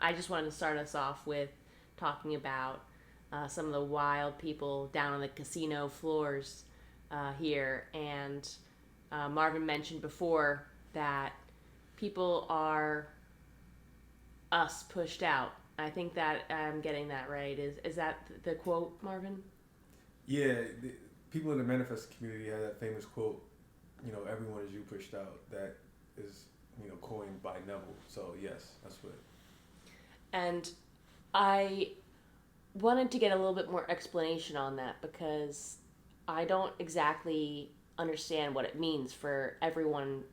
I just wanted to start us off with talking about some of the wild people down on the casino floors here. And Marvin mentioned before that people are us pushed out. I think that I'm getting that right. Is that the quote, Marvin? Yeah, people in the manifest community have that famous quote, everyone is you pushed out. That is, coined by Neville. So yes, that's what. And I wanted to get a little bit more explanation on that because I don't exactly understand what it means for everyone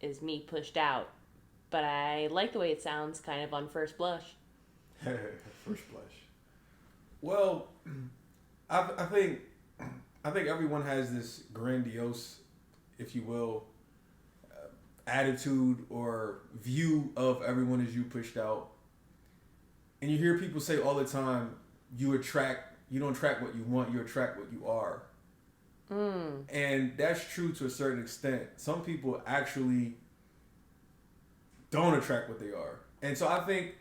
is me pushed out. But I like the way it sounds kind of on first blush. First blush. Well, I think everyone has this grandiose, if you will, attitude or view of everyone as you pushed out. And you hear people say all the time, you don't attract what you want, you attract what you are. And that's true to a certain extent. Some people actually don't attract what they are. And so I think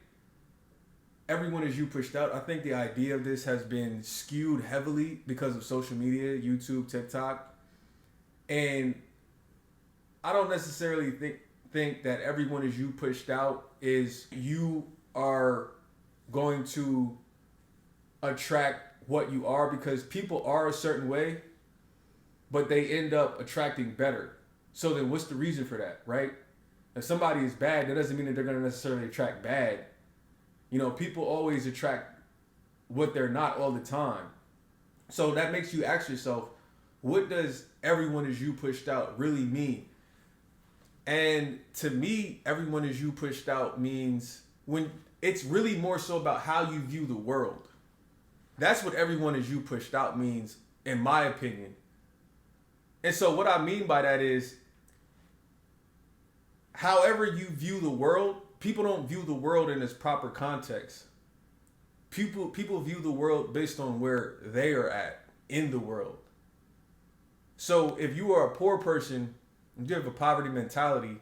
everyone is you pushed out. I think the idea of this has been skewed heavily because of social media, YouTube, TikTok. And I don't necessarily think that everyone is you pushed out is you are going to attract what you are, because people are a certain way, but they end up attracting better. So then what's the reason for that, right? If somebody is bad, that doesn't mean that they're going to necessarily attract bad. People always attract what they're not all the time. So that makes you ask yourself, what does everyone is you pushed out really mean? And to me, everyone is you pushed out means when it's really more so about how you view the world. That's what everyone is you pushed out means, in my opinion. And so what I mean by that is, however you view the world, people don't view the world in its proper context. People view the world based on where they are at in the world. So if you are a poor person, if you have a poverty mentality,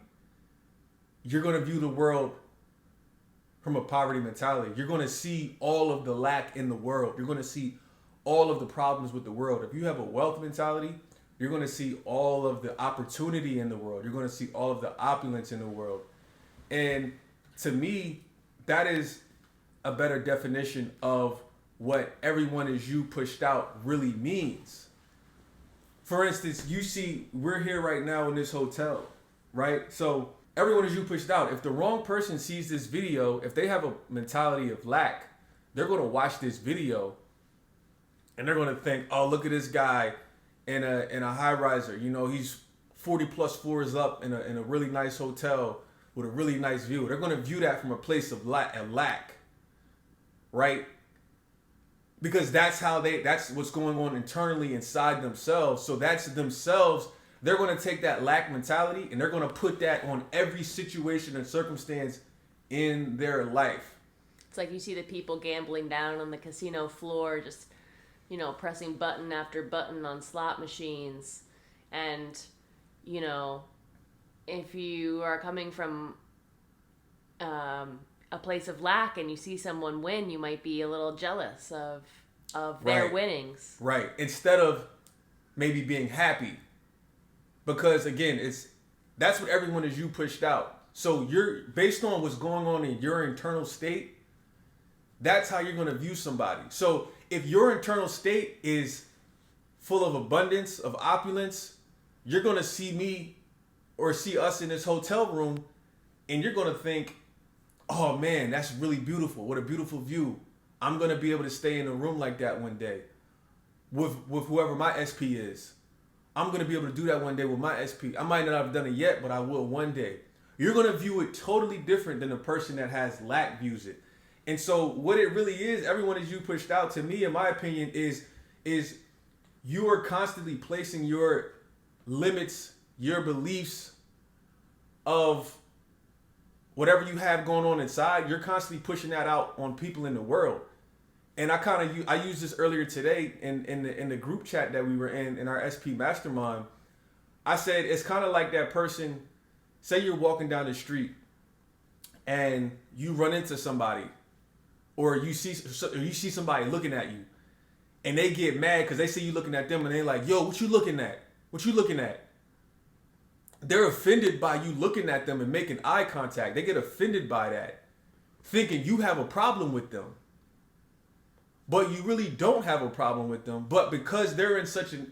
you're going to view the world from a poverty mentality. You're going to see all of the lack in the world. You're going to see all of the problems with the world. If you have a wealth mentality, you're going to see all of the opportunity in the world. You're going to see all of the opulence in the world. And to me, that is a better definition of what everyone is you pushed out really means. For instance, you see, we're here right now in this hotel, right? So everyone is you pushed out. If the wrong person sees this video, if they have a mentality of lack, they're going to watch this video and they're going to think, oh, look at this guy in a high riser. He's 40 plus floors up in a really nice hotel with a really nice view. They're going to view that from a place of lack, right? Because that's what's going on internally inside themselves. So that's themselves. They're going to take that lack mentality and they're going to put that on every situation and circumstance in their life. It's like you see the people gambling down on the casino floor, just, pressing button after button on slot machines. And, if you are coming from a place of lack and you see someone win, you might be a little jealous of their winnings. Right. Instead of maybe being happy. Because again, that's what everyone is you pushed out. So you're based on what's going on in your internal state, that's how you're going to view somebody. So if your internal state is full of abundance, of opulence, you're going to see me or see us in this hotel room and you're going to think, oh man, that's really beautiful. What a beautiful view. I'm going to be able to stay in a room like that one day with whoever my SP is. I'm going to be able to do that one day with my SP. I might not have done it yet, but I will one day. You're going to view it totally different than the person that has lack views it. And so what it really is, everyone is you pushed out, to me, in my opinion, is you are constantly placing your limits, your beliefs of whatever you have going on inside. You're constantly pushing that out on people in the world. And I used this earlier today in the group chat that we were in our SP mastermind. I said it's kind of like that person. Say you're walking down the street and you run into somebody, or you see somebody looking at you, and they get mad because they see you looking at them, and they like, yo, what you looking at? What you looking at? They're offended by you looking at them and making eye contact. They get offended by that, thinking you have a problem with them. But you really don't have a problem with them. But because they're in such an,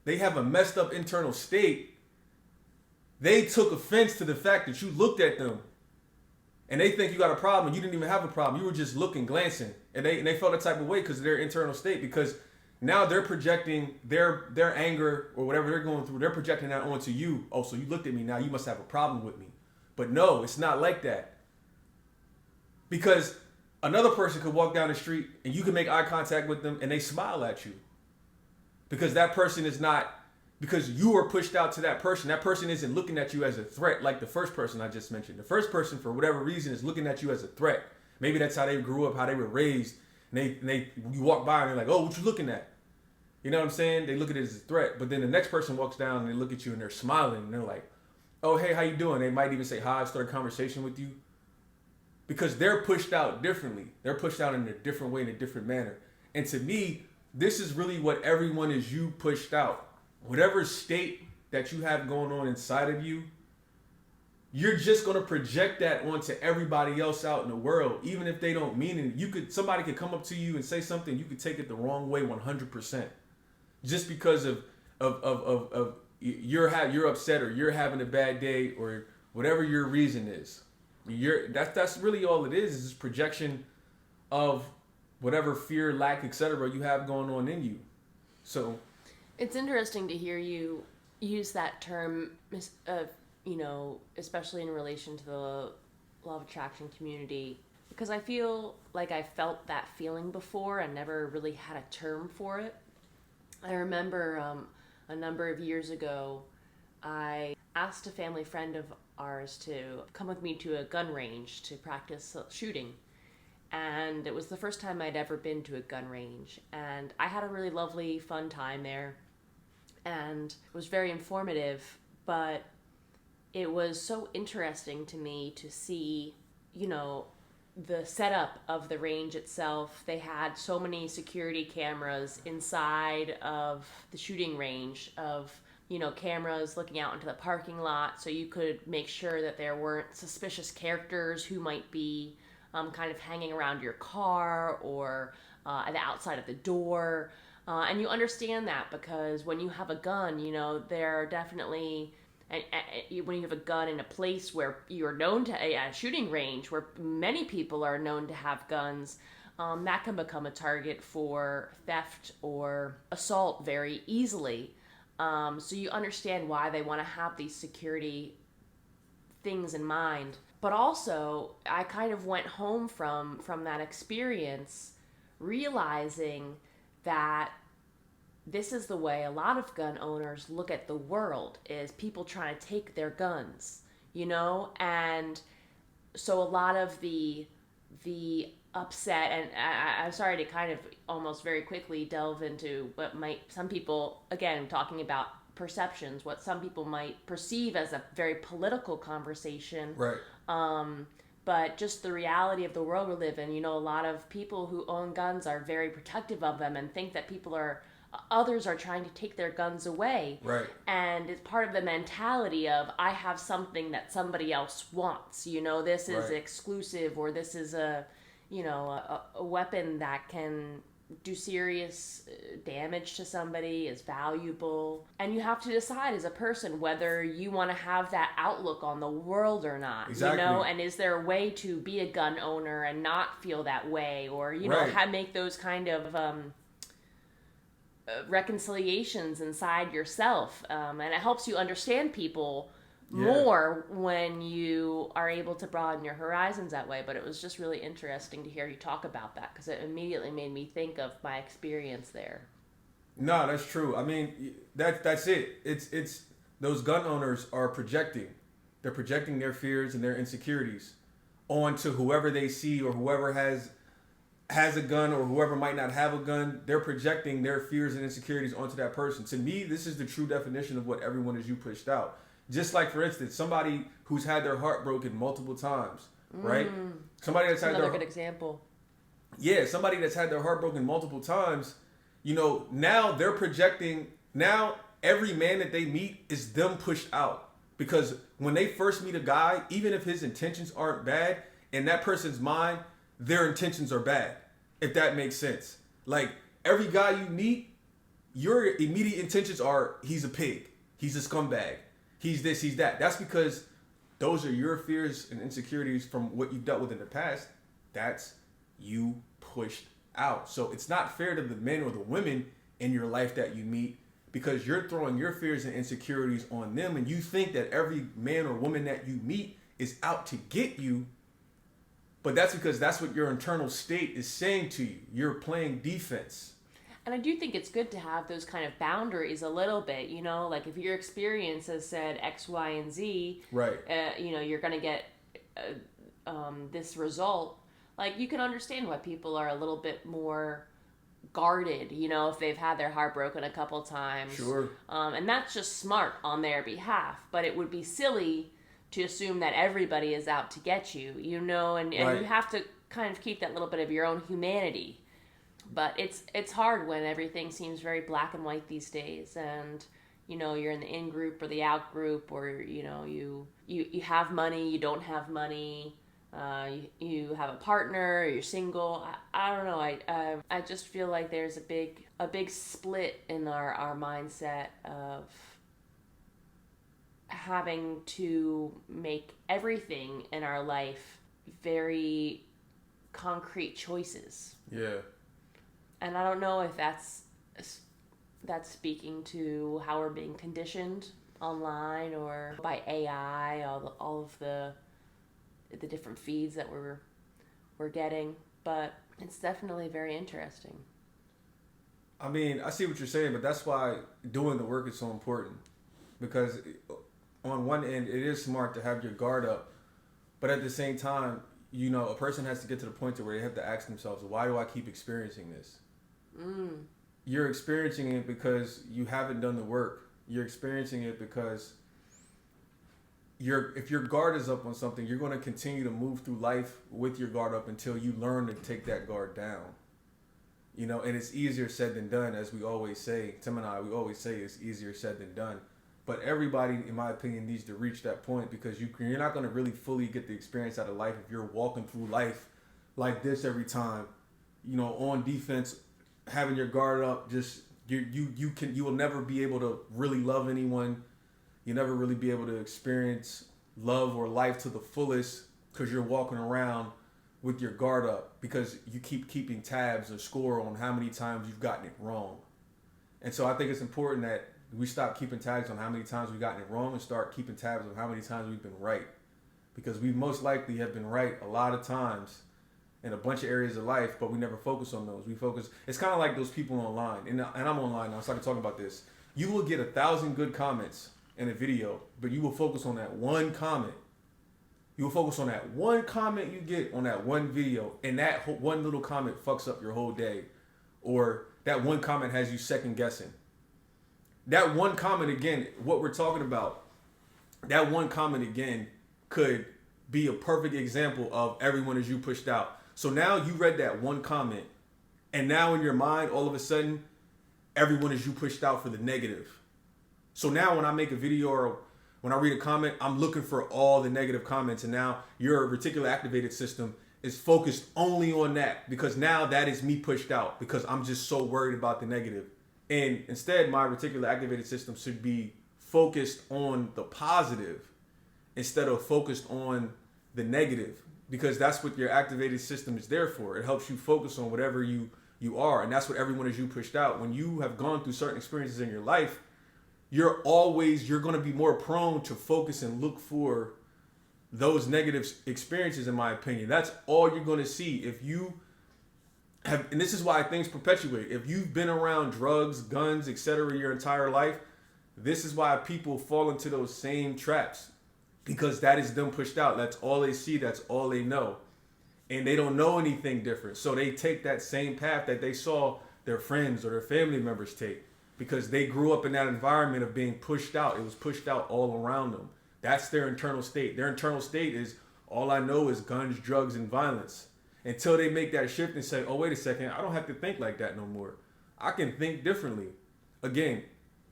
they have a messed up internal state, they took offense to the fact that you looked at them. And they think you got a problem. You didn't even have a problem. You were just looking, glancing. And they felt a type of way because of their internal state. Because now they're projecting their anger or whatever they're going through. They're projecting that onto you. Oh, so you looked at me now. You must have a problem with me. But no, it's not like that. Because another person could walk down the street and you can make eye contact with them and they smile at you. Because that person is not, because you were pushed out to that person. That person isn't looking at you as a threat like the first person I just mentioned. The first person, for whatever reason, is looking at you as a threat. Maybe that's how they grew up, how they were raised. And you walk by and they're like, oh, what you looking at? You know what I'm saying? They look at it as a threat. But then the next person walks down and they look at you and they're smiling. And they're like, oh, hey, how you doing? They might even say hi, start a conversation with you. Because they're pushed out differently. They're pushed out in a different way, in a different manner. And to me, this is really what everyone is you pushed out. Whatever state that you have going on inside of you, you're just going to project that onto everybody else out in the world, even if they don't mean it. Somebody could come up to you and say something, you could take it the wrong way 100%. Just because of you're upset or you're having a bad day or whatever your reason is. That's really all it is this projection of whatever fear, lack, etc. you have going on in you. So it's interesting to hear you use that term, especially in relation to the law of attraction community, because I feel like I felt that feeling before and never really had a term for it. I remember a number of years ago, I asked a family friend of ours to come with me to a gun range to practice shooting. And it was the first time I'd ever been to a gun range. And I had a really lovely, fun time there. And it was very informative, but it was so interesting to me to see, the setup of the range itself. They had so many security cameras inside of the shooting range of, cameras looking out into the parking lot, so you could make sure that there weren't suspicious characters who might be kind of hanging around your car or at the outside of the door. And you understand that because when you have a gun, there are definitely... And when you have a gun in a place where you're known to, a shooting range where many people are known to have guns, that can become a target for theft or assault very easily. So you understand why they want to have these security things in mind. But also, I kind of went home from that experience realizing that this is the way a lot of gun owners look at the world, is people trying to take their guns, and so a lot of the upset, and I'm sorry to kind of almost very quickly delve into what some people, again, talking about perceptions, what some people might perceive as a very political conversation. Right. But just the reality of the world we live in, a lot of people who own guns are very protective of them and think that others are trying to take their guns away. Right. And it's part of the mentality of, I have something that somebody else wants. This is right. exclusive, or this is a weapon that can do serious damage to somebody, is valuable. And you have to decide as a person whether you want to have that outlook on the world or not. Exactly. And is there a way to be a gun owner and not feel that way, or right. make those kind of reconciliations inside yourself, and it helps you understand people more when you are able to broaden your horizons that way. But it was just really interesting to hear you talk about that, because it immediately made me think of my experience there. No, that's true. I mean, that's it. It's those gun owners are projecting. They're projecting their fears and their insecurities onto whoever they see, or whoever has a gun, or whoever might not have a gun. They're projecting their fears and insecurities onto that person. To me, this is the true definition of what everyone is you pushed out. Just like, for instance, somebody who's had their heart broken multiple times, right? Somebody that's had Another their good example. yeah, somebody that's had their heart broken multiple times, you know, now they're projecting, now every man that they meet is them pushed out. Because when they first meet a guy, even if his intentions aren't bad, in that person's mind, their intentions are bad. If that makes sense. Like, every guy you meet, your immediate intentions are, he's a pig, he's a scumbag, he's this, he's that. That's because those are your fears and insecurities from what you've dealt with in the past. That's you pushed out. So it's not fair to the men or the women in your life that you meet, because you're throwing your fears and insecurities on them, and you think that every man or woman that you meet is out to get you. But that's because that's what your internal state is saying to you. You're playing defense. And I do think it's good to have those kind of boundaries a little bit, you know, like if your experience has said X, Y, and Z, right? You know, you're going to get this result. Like, you can understand why people are a little bit more guarded, you know, if they've had their heart broken a couple times. Sure. And that's just smart on their behalf. But it would be silly to assume that everybody is out to get you, you know, and Right. you have to kind of keep that little bit of your own humanity. But it's hard when everything seems very black and white these days, and you know, you're in the in group or the out group, or you know, you have money, you don't have money, you have a partner, or you're single. I don't know. I just feel like there's a big split in our mindset of having to make everything in our life very concrete choices. Yeah. And I don't know if that's speaking to how we're being conditioned online or by AI, all of the different feeds that we're getting, but it's definitely very interesting. I mean, I see what you're saying, but that's why doing the work is so important. Because on one end, it is smart to have your guard up, but at the same time, you know, a person has to get to the point to where they have to ask themselves, why do I keep experiencing this? You're experiencing it because you haven't done the work. You're experiencing it because if your guard is up on something, you're going to continue to move through life with your guard up until you learn to take that guard down. You know, and it's easier said than done, as we always say. Tim and I, we always say it's easier said than done. But everybody, in my opinion, needs to reach that point, because you're not going to really fully get the experience out of life if you're walking through life like this every time, you know, on defense, having your guard up. Just you will never be able to really love anyone. You never really be able to experience love or life to the fullest, because you're walking around with your guard up, because you keep keeping tabs or score on how many times you've gotten it wrong. And so I think it's important that we stop keeping tags on how many times we've gotten it wrong and start keeping tabs on how many times we've been right. Because we most likely have been right a lot of times in a bunch of areas of life, but we never focus on those. It's kind of like those people online, and I'm online now, so I can talk about this. You will get 1,000 good comments in a video, but you will focus on that one comment. You will focus on that one comment you get on that one video, and that one little comment fucks up your whole day, or that one comment has you second guessing. That one comment, again, what we're talking about, that one comment again could be a perfect example of everyone is you pushed out. So now you read that one comment, and now in your mind, all of a sudden, everyone is you pushed out for the negative. So now when I make a video or when I read a comment, I'm looking for all the negative comments, and now your reticular activated system is focused only on that, because now that is me pushed out, because I'm just so worried about the negative. And instead, my reticular activated system should be focused on the positive instead of focused on the negative, because that's what your activated system is there for. It helps you focus on whatever you are, and that's what everyone is you pushed out. When you have gone through certain experiences in your life, you're going to be more prone to focus and look for those negative experiences, in my opinion. That's all you're going to see. If you have, and this is why things perpetuate. If you've been around drugs, guns, etc. your entire life, this is why people fall into those same traps, because that is them pushed out. That's all they see. That's all they know. And they don't know anything different. So they take that same path that they saw their friends or their family members take. because they grew up in that environment of being pushed out. It was pushed out all around them. That's their internal state. Their internal state is, all I know is guns, drugs, and violence. Until they make that shift and say, oh, wait a second, I don't have to think like that no more. I can think differently. Again,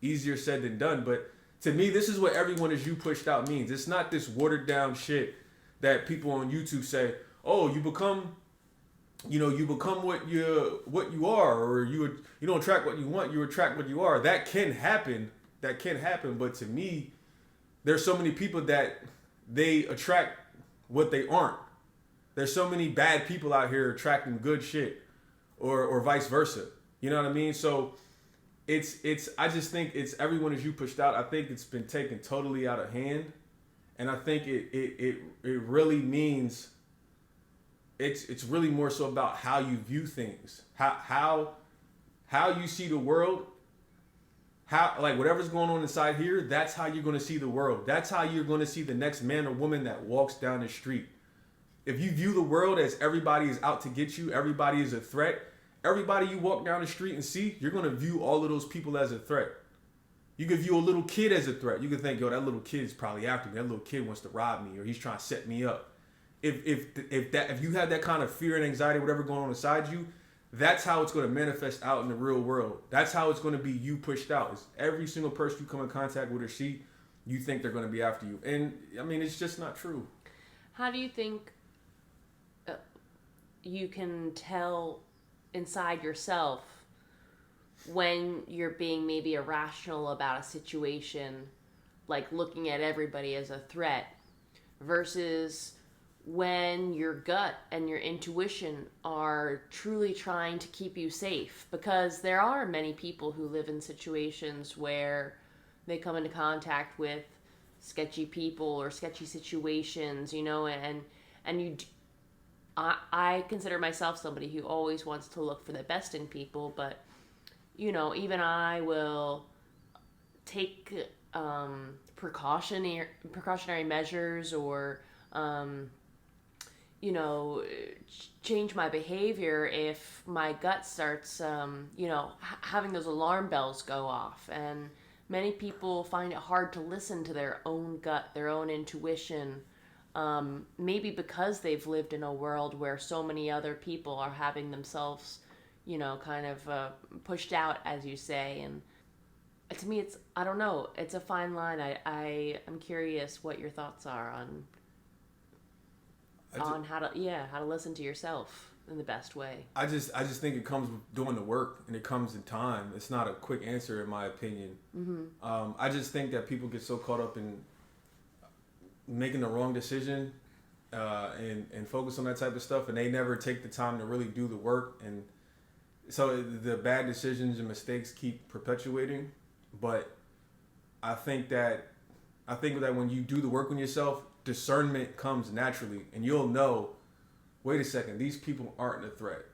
easier said than done, but to me, this is what everyone is you pushed out means. It's not this watered down shit that people on YouTube say, oh, you become what you are, or you don't attract what you want, you attract what you are. That can happen. But to me, there's so many people that they attract what they aren't. There's so many bad people out here attracting good shit, or vice versa. You know what I mean? So I just think it's everyone is you pushed out. I think it's been taken totally out of hand, and I think it really means it's really more so about how you view things, how you see the world, how, like, whatever's going on inside here. That's how you're going to see the world. That's how you're going to see the next man or woman that walks down the street. If you view the world as everybody is out to get you, everybody is a threat, everybody you walk down the street and see, you're going to view all of those people as a threat. You could view a little kid as a threat. You could think, yo, that little kid's probably after me. That little kid wants to rob me, or he's trying to set me up. If you have that kind of fear and anxiety, whatever going on inside you, that's how it's going to manifest out in the real world. That's how it's going to be you pushed out. It's every single person you come in contact with or see, you think they're going to be after you. And I mean, it's just not true. How do you think you can tell inside yourself when you're being maybe irrational about a situation, like looking at everybody as a threat, versus when your gut and your intuition are truly trying to keep you safe? Because there are many people who live in situations where they come into contact with sketchy people or sketchy situations, and I consider myself somebody who always wants to look for the best in people, but even I will take precautionary measures, or change my behavior if my gut starts having those alarm bells go off. And many people find it hard to listen to their own gut, their own intuition, maybe because they've lived in a world where so many other people are having themselves kind of pushed out, as you say. And to me, I don't know, it's a fine line. I'm curious what your thoughts are on how to listen to yourself in the best way. I just think it comes with doing the work, and it comes in time. It's not a quick answer, in my opinion. Mm-hmm. I just think that people get so caught up in making the wrong decision and focus on that type of stuff, and they never take the time to really do the work, and so the bad decisions and mistakes keep perpetuating. But I think that when you do the work on yourself, discernment comes naturally, and you'll know, wait a second, these people aren't a threat.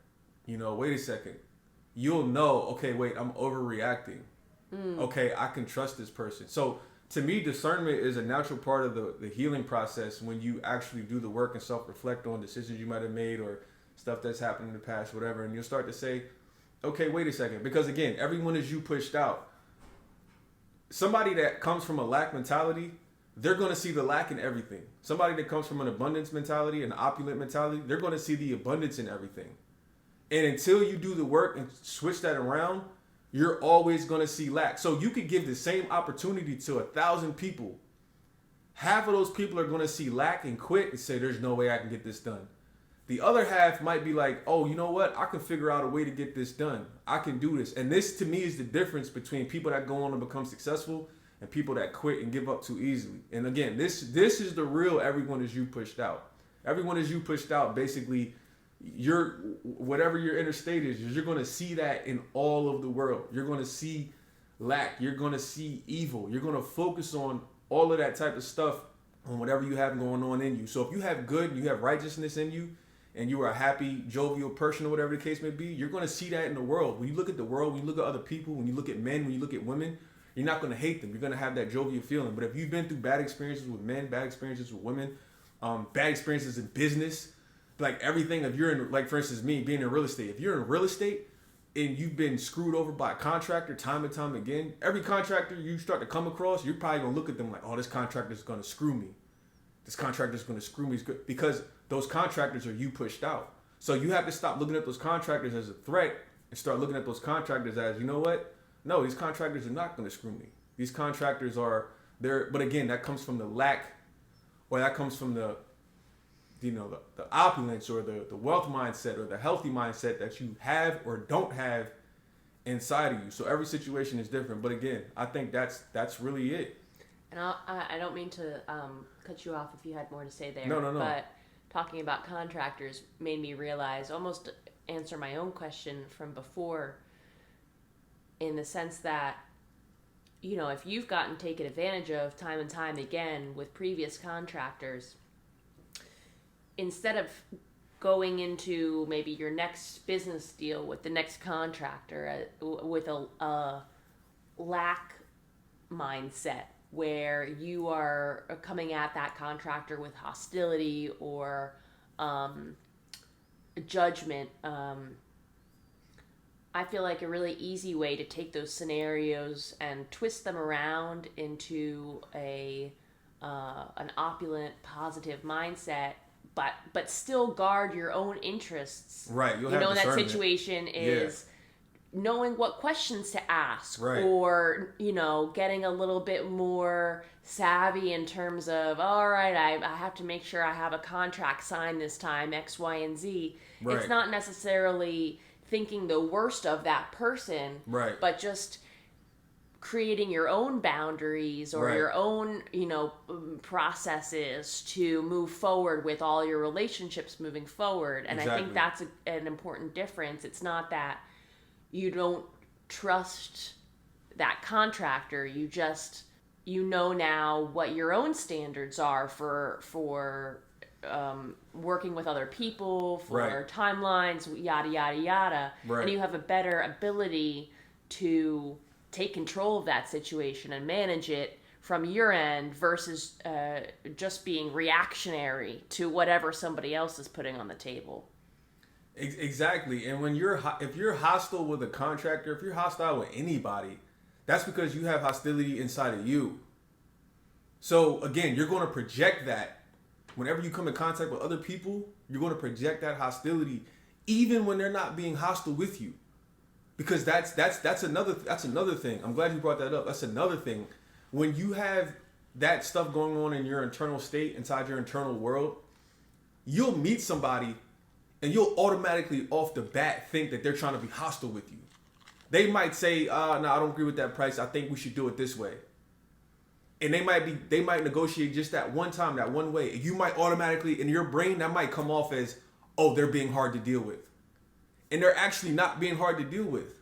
Wait a second. You'll know, okay, wait, I'm overreacting. Okay, I can trust this person. So to me, discernment is a natural part of the healing process when you actually do the work and self-reflect on decisions you might have made or stuff that's happened in the past, whatever, and you'll start to say, okay, wait a second. Because again, everyone is you pushed out. Somebody that comes from a lack mentality, they're going to see the lack in everything. Somebody that comes from an abundance mentality, an opulent mentality, they're going to see the abundance in everything. And until you do the work and switch that around, you're always going to see lack. So you could give the same opportunity to 1,000 people. Half of those people are going to see lack and quit and say, there's no way I can get this done. The other half might be like, oh, you know what? I can figure out a way to get this done. I can do this. And this, to me, is the difference between people that go on and become successful and people that quit and give up too easily. And again, this is the real everyone is you pushed out. Everyone is you pushed out. Basically, whatever your inner state is, you're going to see that in all of the world. You're going to see lack. You're going to see evil. You're going to focus on all of that type of stuff, on whatever you have going on in you. So if you have good, you have righteousness in you, and you are a happy, jovial person, or whatever the case may be, you're going to see that in the world. When you look at the world, when you look at other people, when you look at men, when you look at women, you're not going to hate them. You're going to have that jovial feeling. But if you've been through bad experiences with men, bad experiences with women, bad experiences in business, like everything, if you're in, like for instance, me being in real estate, if you're in real estate, and you've been screwed over by a contractor time and time again, every contractor you start to come across, you're probably gonna look at them like, oh, this contractor's gonna screw me. This contractor's gonna screw me, because those contractors are you pushed out. So you have to stop looking at those contractors as a threat and start looking at those contractors as, you know what? No, these contractors are not gonna screw me. These contractors are there, but again, that comes from the lack, or that comes from the opulence or the wealth mindset or the healthy mindset that you have or don't have inside of you. So every situation is different. But again, I think that's really it. And I don't mean to cut you off if you had more to say there. No. But talking about contractors made me realize, almost answer my own question from before, in the sense that, if you've gotten taken advantage of time and time again with previous contractors, instead of going into maybe your next business deal with the next contractor with a lack mindset, where you are coming at that contractor with hostility or judgment, I feel like a really easy way to take those scenarios and twist them around into an opulent, positive mindset, but still guard your own interests. Right. That situation is knowing what questions to ask, right, or, getting a little bit more savvy in terms of, all right, I have to make sure I have a contract signed this time, X, Y, and Z. Right. It's not necessarily thinking the worst of that person, right, but just creating your own boundaries or right, your own, processes to move forward with all your relationships moving forward. And exactly. I think that's an important difference. It's not that you don't trust that contractor. You just, now what your own standards are for working with other people, for right, timelines, yada, yada, yada. Right. And you have a better ability to take control of that situation and manage it from your end versus just being reactionary to whatever somebody else is putting on the table. Exactly. And if you're hostile with a contractor, if you're hostile with anybody, that's because you have hostility inside of you. So again, you're going to project that. Whenever you come in contact with other people, you're going to project that hostility, even when they're not being hostile with you. Because that's another thing. I'm glad you brought that up. That's another thing. When you have that stuff going on in your internal state, inside your internal world, you'll meet somebody and you'll automatically off the bat think that they're trying to be hostile with you. They might say, no, I don't agree with that price. I think we should do it this way. And they might negotiate just that one time, that one way. You might automatically, in your brain, that might come off as, oh, they're being hard to deal with. And they're actually not being hard to deal with.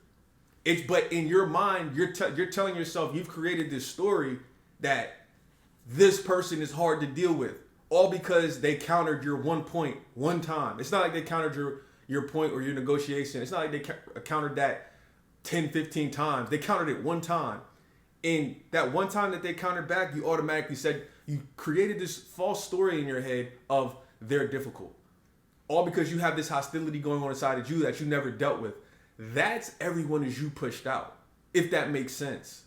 But in your mind, you're telling yourself, you've created this story that this person is hard to deal with, all because they countered your one point one time. It's not like they countered your point or your negotiation. It's not like they countered that 10, 15 times. They countered it one time. And that one time that they countered back, you automatically said, you created this false story in your head of they're difficult. All because you have this hostility going on inside of you that you never dealt with. That's everyone is you pushed out, if that makes sense.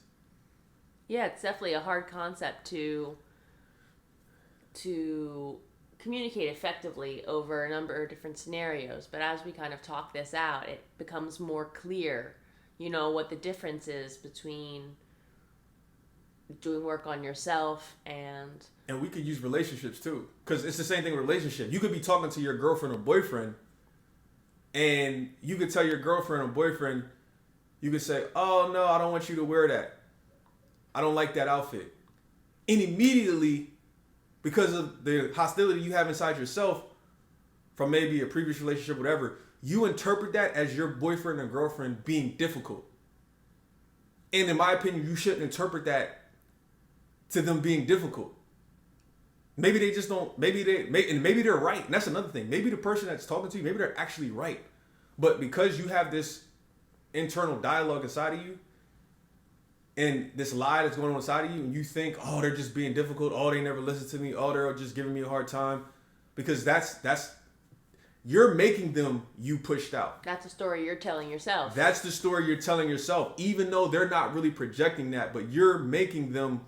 Yeah, it's definitely a hard concept to communicate effectively over a number of different scenarios. But as we kind of talk this out, it becomes more clear, what the difference is between doing work on yourself and we could use relationships too, because it's the same thing with relationship. You could be talking to your girlfriend or boyfriend, and you could tell your girlfriend or boyfriend, you could say, oh no, I don't want you to wear that, I don't like that outfit. And immediately, because of the hostility you have inside yourself from maybe a previous relationship, whatever, you interpret that as your boyfriend or girlfriend being difficult. And in my opinion, you shouldn't interpret that to them being difficult. Maybe they just don't, maybe they're right. And that's another thing. Maybe the person that's talking to you, maybe they're actually right. But because you have this internal dialogue inside of you and this lie that's going on inside of you, and you think, oh, they're just being difficult. Oh, they never listen to me. Oh, they're just giving me a hard time. Because that's you're making them you pushed out. That's a story you're telling yourself. That's the story you're telling yourself, even though they're not really projecting that, but you're making them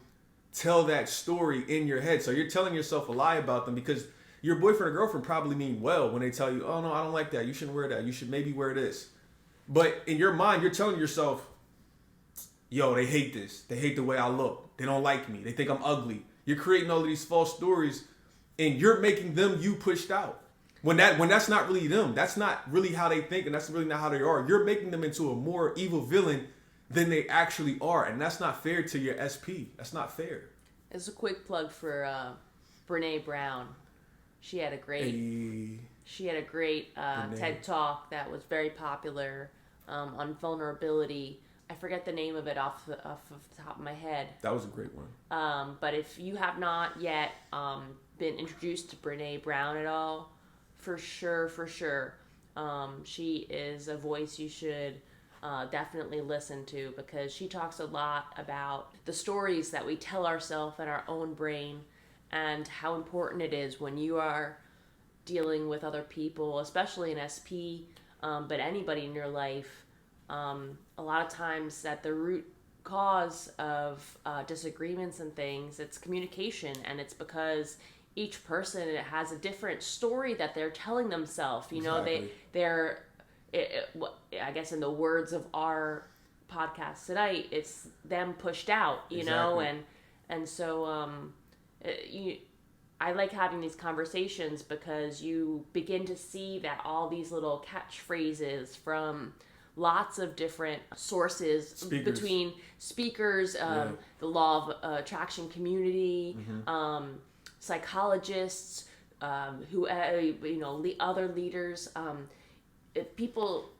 tell that story in your head. So you're telling yourself a lie about them, because your boyfriend or girlfriend probably mean well when they tell you, oh no, I don't like that. You shouldn't wear that. You should maybe wear this. But in your mind, you're telling yourself, yo, they hate this. They hate the way I look. They don't like me. They think I'm ugly. You're creating all of these false stories, and you're making them you pushed out. When that's not really them. That's not really how they think, and that's really not how they are. You're making them into a more evil villain than they actually are, and that's not fair to your SP. That's not fair. It's a quick plug for Brene Brown. She had a great TED Talk that was very popular on vulnerability. I forget the name of it off the top of my head. That was a great one. But if you have not yet been introduced to Brene Brown at all, for sure, she is a voice you should definitely listen to, because she talks a lot about the stories that we tell ourselves in our own brain, and how important it is when you are dealing with other people, especially an SP, but anybody in your life. A lot of times that the root cause of disagreements and things, it's communication, and it's because each person has a different story that they're telling themselves. You know, they're I guess in the words of our podcast tonight, it's them pushed out, you know, and so I like having these conversations, because you begin to see that all these little catchphrases from lots of different sources, between speakers, the law of attraction community, psychologists, who other leaders. If people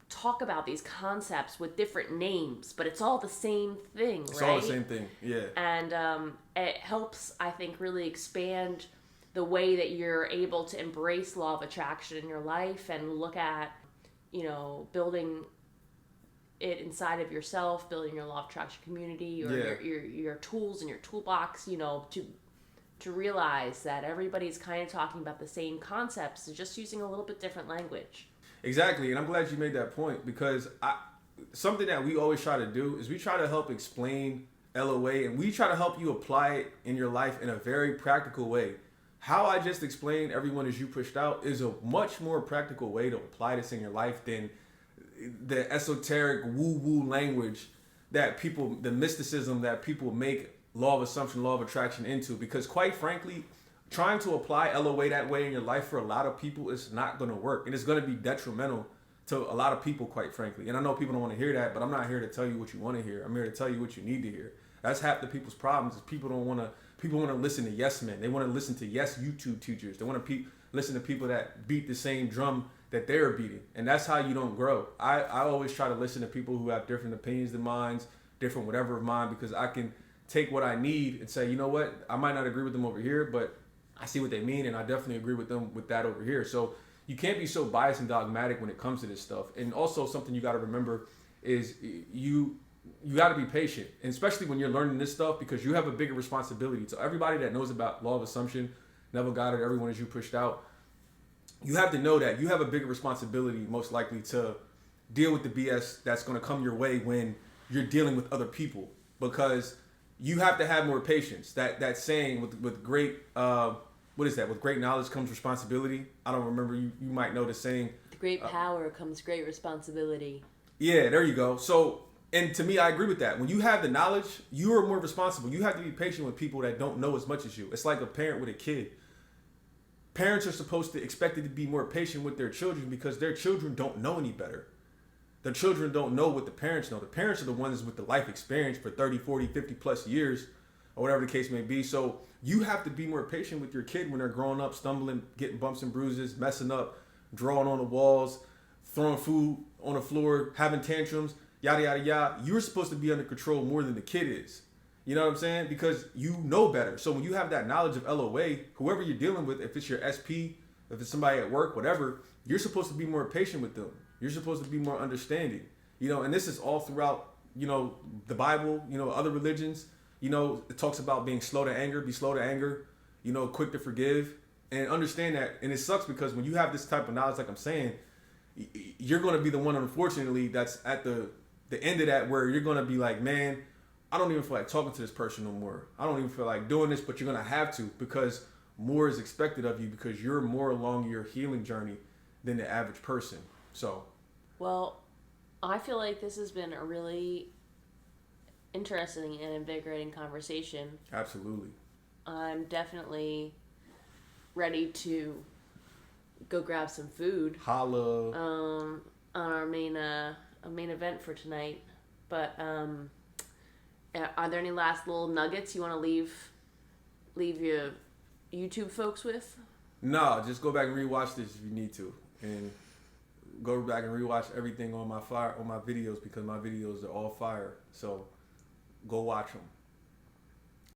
talk about these concepts with different names, but it's all the same thing, right? It's all the same thing, yeah. And it helps, I think, really expand the way that you're able to embrace law of attraction in your life, and look at, building it inside of yourself, building your law of attraction community, or your tools in your toolbox, to realize that everybody's kind of talking about the same concepts, just using a little bit different language. Exactly, and I'm glad you made that point, because something that we always try to do is we try to help explain LOA, and we try to help you apply it in your life in a very practical way. How I just explained everyone is you pushed out is a much more practical way to apply this in your life than the esoteric woo-woo language the mysticism that people make law of assumption, law of attraction into. Because quite frankly, trying to apply LOA that way in your life for a lot of people is not going to work, and it's going to be detrimental to a lot of people, quite frankly. And I know people don't want to hear that, but I'm not here to tell you what you want to hear. I'm here to tell you what you need to hear. That's half the people's problems, is people want to listen to yes men. They want to listen to yes YouTube teachers. They want to listen to people that beat the same drum that they're beating, and that's how you don't grow. I always try to listen to people who have different opinions than mine, different whatever of mine, because I can take what I need and say, you know what, I might not agree with them over here, but I see what they mean, and I definitely agree with them with that over here. So you can't be so biased and dogmatic when it comes to this stuff. And also something you got to remember is you got to be patient, and especially when you're learning this stuff, because you have a bigger responsibility. So everybody that knows about law of assumption, Neville Goddard, everyone is you pushed out, you have to know that you have a bigger responsibility, most likely, to deal with the BS that's going to come your way when you're dealing with other people, because you have to have more patience. That saying with great what is that? With great knowledge comes responsibility. I don't remember. You might know the saying. With great power comes great responsibility. Yeah, there you go. So, and to me, I agree with that. When you have the knowledge, you are more responsible. You have to be patient with people that don't know as much as you. It's like a parent with a kid. Parents are supposed to expected to be more patient with their children, because their children don't know any better. The children don't know what the parents know. The parents are the ones with the life experience for 30, 40, 50 plus years, or whatever the case may be. So you have to be more patient with your kid when they're growing up, stumbling, getting bumps and bruises, messing up, drawing on the walls, throwing food on the floor, having tantrums, yada, yada, yada. You're supposed to be under control more than the kid is. You know what I'm saying? Because you know better. So when you have that knowledge of LOA, whoever you're dealing with, if it's your SP, if it's somebody at work, whatever, you're supposed to be more patient with them. You're supposed to be more understanding. And this is all throughout, the Bible, other religions. It talks about being slow to anger, be slow to anger, quick to forgive. and understand that. And it sucks because when you have this type of knowledge, like I'm saying, you're going to be the one, unfortunately, that's at the end of that, where you're going to be like, man, I don't even feel like talking to this person no more. I don't even feel like doing this, but you're going to have to, because more is expected of you, because you're more along your healing journey than the average person. So, well, I feel like this has been a really interesting and invigorating conversation. Absolutely. I'm definitely ready to go grab some food. Holla. On our main event for tonight. But are there any last little nuggets you want to leave your YouTube folks with? No, just go back and rewatch this if you need to, and go back and rewatch everything on my videos, because my videos are all fire. So go watch them.